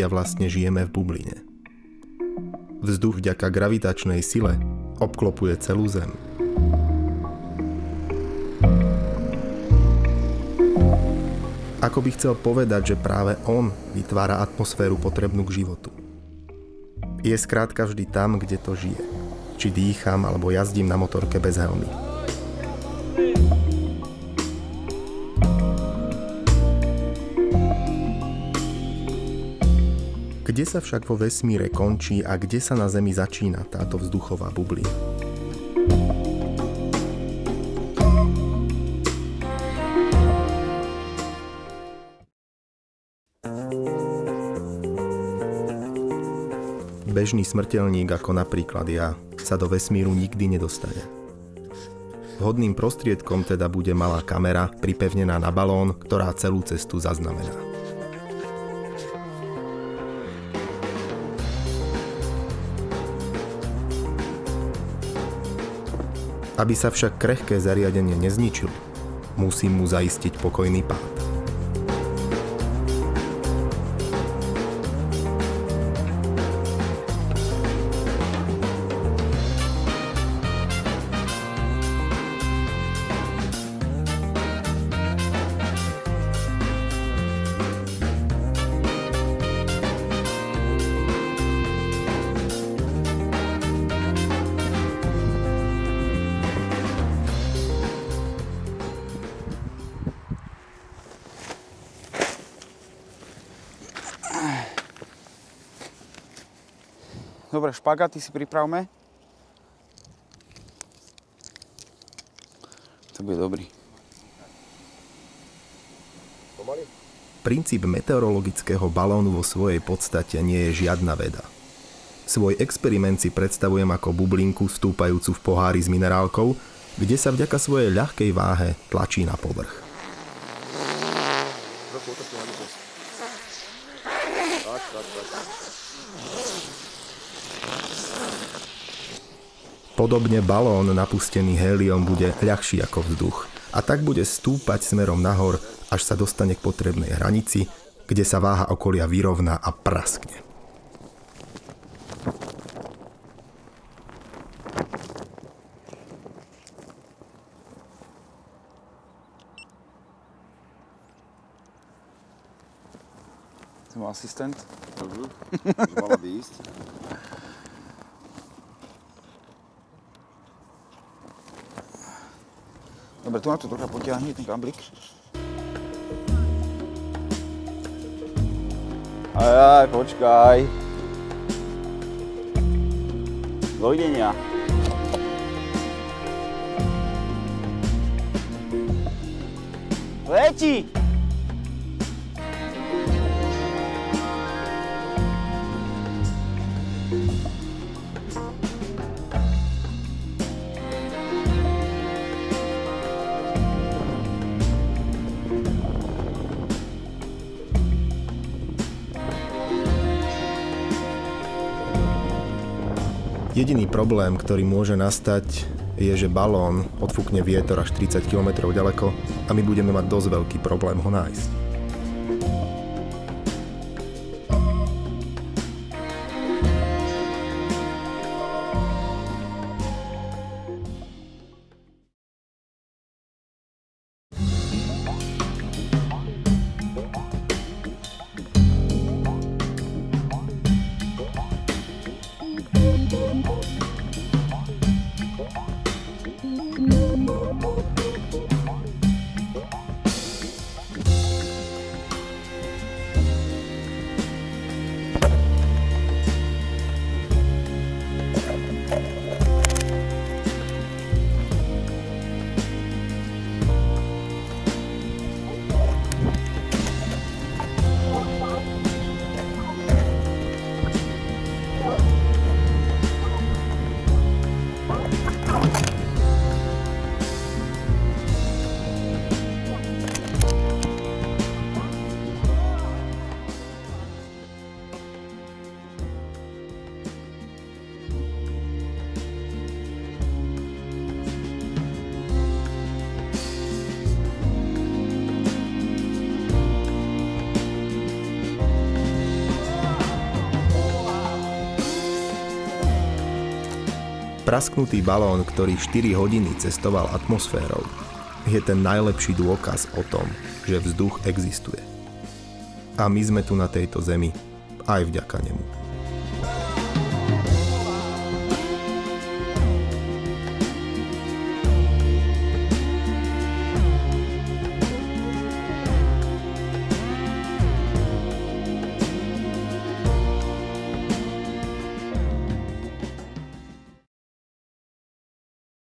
ľudia vlastne žijeme v bubline. Vzduch vďaka gravitačnej sile obklopuje celú Zem. Ako by chcel povedať, že práve on vytvára atmosféru potrebnú k životu. Je skrátka vždy tam, kde to žije. Či dýcham, alebo jazdím na motorke bez helmy. Kde sa však vo vesmíre končí a kde sa na Zemi začína táto vzduchová bublina? Bežný smrteľník, ako napríklad ja, sa do vesmíru nikdy nedostane. Vhodným prostriedkom teda bude malá kamera pripevnená na balón, ktorá celú cestu zaznamená. Aby sa však krehké zariadenie nezničilo, musím mu zaistiť pokojný pád. Dobre, špagaty si pripravme. To bude dobrý. Princíp meteorologického balónu vo svojej podstate nie je žiadna veda. Svoj experiment si predstavujem ako bublinku stúpajúcu v pohári s minerálkou, kde sa vďaka svojej ľahkej váhe tlačí na povrch. Podobne balón napustený héliom bude ľahší ako vzduch a tak bude stúpať smerom nahor, až sa dostane k potrebnej hranici, kde sa váha okolia vyrovná a praskne. To je môj asistent. Mala by ísť. Dobre, tu na to trocha potiahni, ten kablik. Aj, počkaj. Dovidenia. Letí! Jediný problém, ktorý môže nastať, je, že balón odfúkne vietor až 30 km ďaleko a my budeme mať dosť veľký problém ho nájsť. Prasknutý balón, ktorý 4 hodiny cestoval atmosférou, je ten najlepší dôkaz o tom, že vzduch existuje. A my sme tu na tejto zemi aj vďaka nemu.